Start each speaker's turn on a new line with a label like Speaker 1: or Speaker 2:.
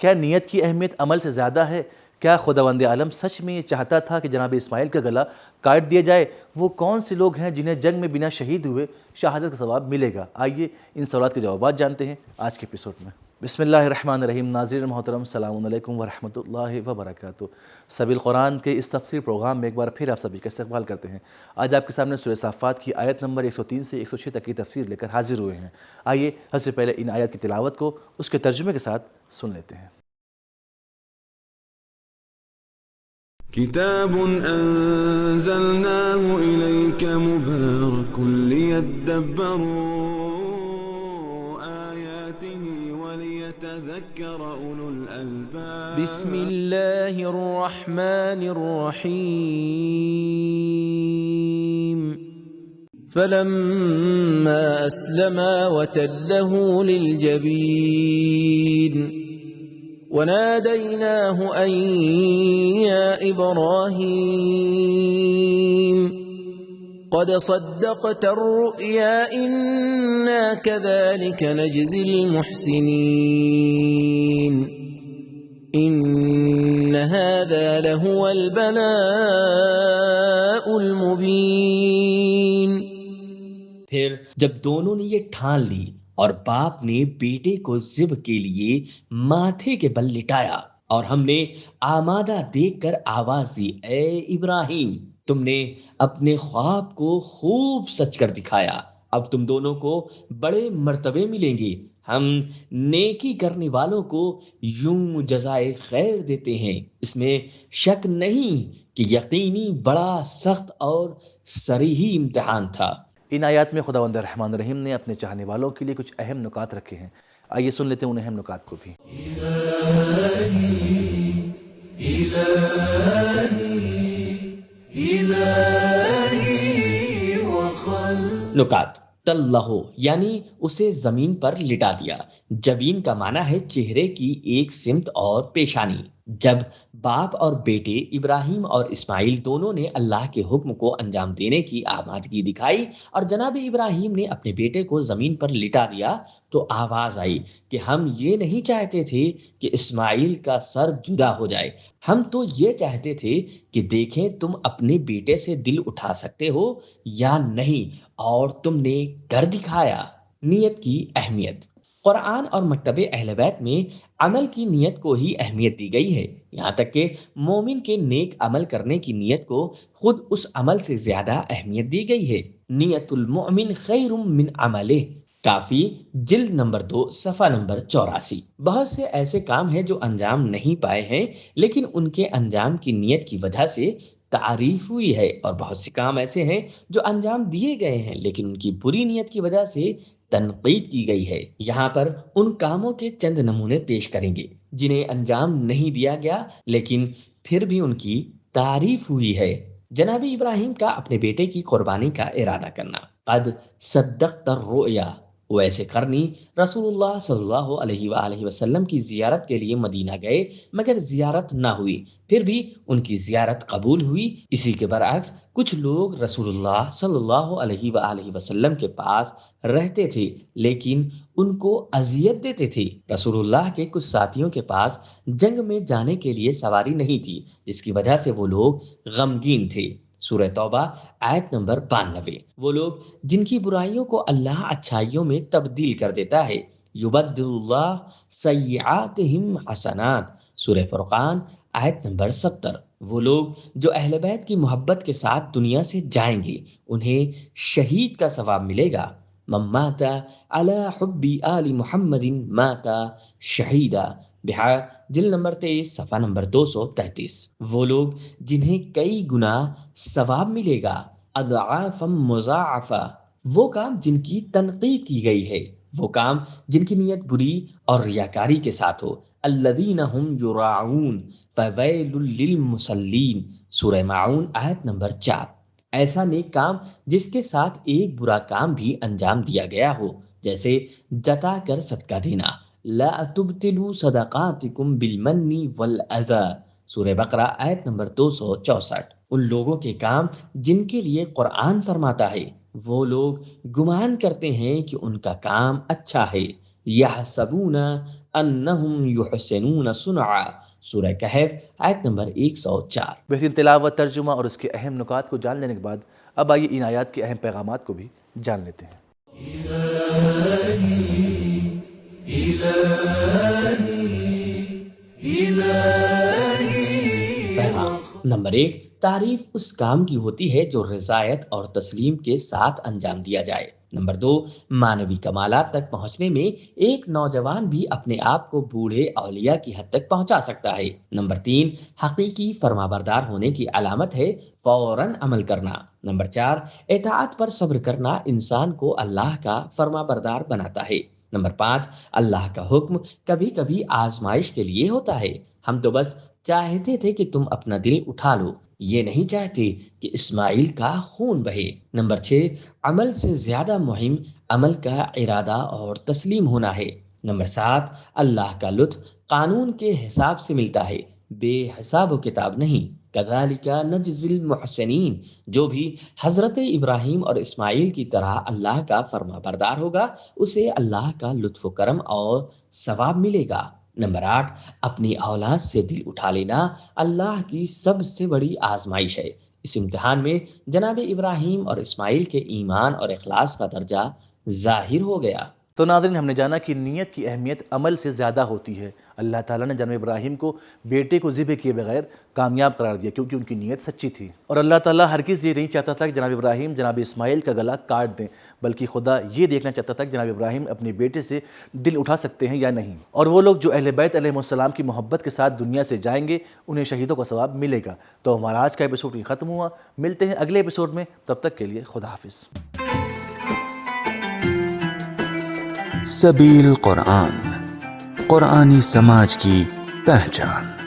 Speaker 1: کیا نیت کی اہمیت عمل سے زیادہ ہے؟ کیا خداوند عالم سچ میں یہ چاہتا تھا کہ جناب اسماعیل کا گلا کاٹ دیا جائے؟ وہ کون سے لوگ ہیں جنہیں جنگ میں بنا شہید ہوئے شہادت کا ثواب ملے گا؟ آئیے ان سوالات کے جوابات جانتے ہیں آج کے ایپیسوڈ میں۔ بسم اللہ الرحمن الرحیم۔ ناظرین محترم، السلام علیکم ورحمۃ اللہ وبرکاتہ۔ سبیل قرآن کے اس تفسیر پروگرام میں ایک بار پھر آپ سبھی کا استقبال کرتے ہیں۔ آج آپ کے سامنے سورہ صافات کی آیت نمبر 103 سے 106 تک کی تفسیر لے کر حاضر ہوئے ہیں۔ آئیے سب سے پہلے ان آیات کی تلاوت کو اس کے ترجمے کے ساتھ سن لیتے ہیں۔
Speaker 2: كتاب أنزلناه إليك مبارك ليدبروا آياته وليتذكر أولو الألباب
Speaker 3: بسم الله الرحمن الرحيم فلما أسلما وتله للجبين وناديناه أن يا إبراهيم قد صدقت الرؤيا إنا كذلك نجزي المحسنين إن هذا لهو البلاء المبين۔
Speaker 4: پھر جب دونوں نے یہ ٹھان لی اور باپ نے بیٹے کو ذبح کے لیے ماتھے کے بل لٹایا اور ہم نے آمادہ دیکھ کر آواز دی، اے ابراہیم تم نے اپنے خواب کو خوب سچ کر دکھایا، اب تم دونوں کو بڑے مرتبے ملیں گے، ہم نیکی کرنے والوں کو یوں جزائے خیر دیتے ہیں، اس میں شک نہیں کہ یقینی بڑا سخت اور صریحی امتحان تھا۔
Speaker 1: ان آیات میں خداوند الرحمن الرحیم نے اپنے چاہنے والوں کے لیے کچھ اہم نکات رکھے ہیں۔ آئیے سن لیتے ہیں ان اہم نکات کو بھی۔
Speaker 4: نکات: تلہ یعنی اسے زمین پر لٹا دیا۔ جبین کا معنی ہے چہرے کی ایک سمت اور پیشانی۔ جب باپ اور بیٹے ابراہیم اور اسماعیل دونوں نے اللہ کے حکم کو انجام دینے کی آمادگی دکھائی اور جناب ابراہیم نے اپنے بیٹے کو زمین پر لٹا دیا تو آواز آئی کہ ہم یہ نہیں چاہتے تھے کہ اسماعیل کا سر جدا ہو جائے، ہم تو یہ چاہتے تھے کہ دیکھیں تم اپنے بیٹے سے دل اٹھا سکتے ہو یا نہیں، اور تم نے کر دکھایا۔ نیت کی اہمیت: قرآن اور مکتب اہل بیت میں عمل کی نیت کو ہی اہمیت دی گئی ہے، یہاں تک کہ مومن کے نیک عمل کرنے کی نیت کو خود اس عمل سے زیادہ اہمیت دی گئی ہے۔ نیت المؤمن خیر من عملہ، کافی جلد نمبر 2 صفحہ نمبر 84۔ بہت سے ایسے کام ہیں جو انجام نہیں پائے ہیں لیکن ان کے انجام کی نیت کی وجہ سے تعریف ہوئی ہے، اور بہت سے کام ایسے ہیں جو انجام دیے گئے ہیں لیکن ان کی بری نیت کی وجہ سے تنقید کی گئی ہے۔ یہاں پر ان کاموں کے چند نمونے پیش کریں گے جنہیں انجام نہیں دیا گیا لیکن پھر بھی ان کی تعریف ہوئی ہے۔ جناب ابراہیم کا اپنے بیٹے کی قربانی کا ارادہ کرنا۔ قد صدقت الرؤیا، ویسے کرنی رسول اللہ صلی اللہ علیہ وآلہ وسلم کی زیارت کے لیے مدینہ گئے مگر زیارت نہ ہوئی، پھر بھی ان کی زیارت قبول ہوئی۔ اسی کے برعکس کچھ لوگ رسول اللہ صلی اللہ علیہ وآلہ وسلم کے پاس رہتے تھے لیکن ان کو اذیت دیتے تھے۔ رسول اللہ کے کچھ ساتھیوں کے پاس جنگ میں جانے کے لیے سواری نہیں تھی جس کی وجہ سے وہ لوگ غمگین تھے۔ سورہ توبہ آیت نمبر 92۔ وہ لوگ جن کی برائیوں کو اللہ اچھائیوں میں تبدیل کر دیتا ہے، یبدل اللہ سیئاتہم حسنات، سورہ فرقان آیت نمبر 70۔ وہ لوگ جو اہل بیت کی محبت کے ساتھ دنیا سے جائیں گے انہیں شہید کا ثواب ملے گا۔ من مات علی حب آل محمد مات شہیدا، بہار جلد نمبر 23 صفحہ نمبر 233۔ وہ لوگ جنہیں کئی گنا ثواب ملے گا، اضعافا مضاعفہ، وہ کام جن کی تنقید کی گئی ہے، وہ کام جن کی نیت بری اور ریاکاری کے ساتھ ہو۔ الذین هم یراعون فویل للمصلین، سورہ ماعون آیت نمبر 4۔ ایسا نیک کام جس کے ساتھ ایک برا کام بھی انجام دیا گیا ہو، جیسے جتا کر صدقہ دینا۔ لا تبطلوا صدقاتکم بالمن والاذی، سورہ بقرہ آیت نمبر 264۔ ان لوگوں کے کام جن کے لیے قرآن فرماتا ہے وہ لوگ گمان کرتے ہیں کہ ان کا کام اچھا ہے، یحسبون انہم یحسنون صنعا، سورہ کہف آیت نمبر 104۔
Speaker 1: بہترین تلاوت، ترجمہ اور اس کے اہم نکات کو جان لینے کے بعد اب آئیے ان آیات کے اہم پیغامات کو بھی جان لیتے ہیں۔
Speaker 4: پیغام نمبر 1، تعریف اس کام کی ہوتی ہے جو رضایت اور تسلیم کے ساتھ انجام دیا جائے۔ نمبر 2، معنوی کمالات تک پہنچنے میں ایک نوجوان بھی اپنے آپ کو بوڑھے اولیاء کی حد تک پہنچا سکتا ہے۔ نمبر 3، حقیقی فرمانبردار ہونے کی علامت ہے فوراً عمل کرنا۔ نمبر 4، اطاعت پر صبر کرنا انسان کو اللہ کا فرمانبردار بناتا ہے۔ نمبر 5، اللہ کا حکم کبھی کبھی آزمائش کے لیے ہوتا ہے، ہم تو بس چاہتے تھے کہ تم اپنا دل اٹھا لو، یہ نہیں چاہتے کہ اسماعیل کا خون بہے۔ نمبر 6، عمل سے زیادہ مہم عمل کا ارادہ اور تسلیم ہونا ہے۔ نمبر 7، اللہ کا لطف قانون کے حساب سے ملتا ہے، بے حساب و کتاب نہیں۔ کذالک نجزی المحسنین، جو بھی حضرت ابراہیم اور اسماعیل کی طرح اللہ کا فرما بردار ہوگا اسے اللہ کا لطف و کرم اور ثواب ملے گا۔ نمبر 8، اپنی اولاد سے دل اٹھا لینا اللہ کی سب سے بڑی آزمائش ہے۔ اس امتحان میں جناب ابراہیم اور اسماعیل کے ایمان اور اخلاص کا درجہ ظاہر ہو گیا۔
Speaker 1: تو ناظرین، ہم نے جانا کہ نیت کی اہمیت عمل سے زیادہ ہوتی ہے۔ اللہ تعالیٰ نے جناب ابراہیم کو بیٹے کو ذبح کیے بغیر کامیاب قرار دیا کیونکہ ان کی نیت سچی تھی، اور اللہ تعالیٰ ہرگز یہ نہیں چاہتا تھا کہ جناب ابراہیم جناب اسماعیل کا گلا کاٹ دیں، بلکہ خدا یہ دیکھنا چاہتا تھا کہ جناب ابراہیم اپنے بیٹے سے دل اٹھا سکتے ہیں یا نہیں، اور وہ لوگ جو اہل بیت علیہ السلام کی محبت کے ساتھ دنیا سے جائیں گے انہیں شہیدوں کا ثواب ملے گا۔ تو ہمارا آج کا ایپیسوڈ ہی ختم ہوا، ملتے ہیں اگلے ایپیسوڈ میں، تب تک کے لیے خدا حافظ۔
Speaker 5: سبیل قرآن، قرآنی سماج کی پہچان۔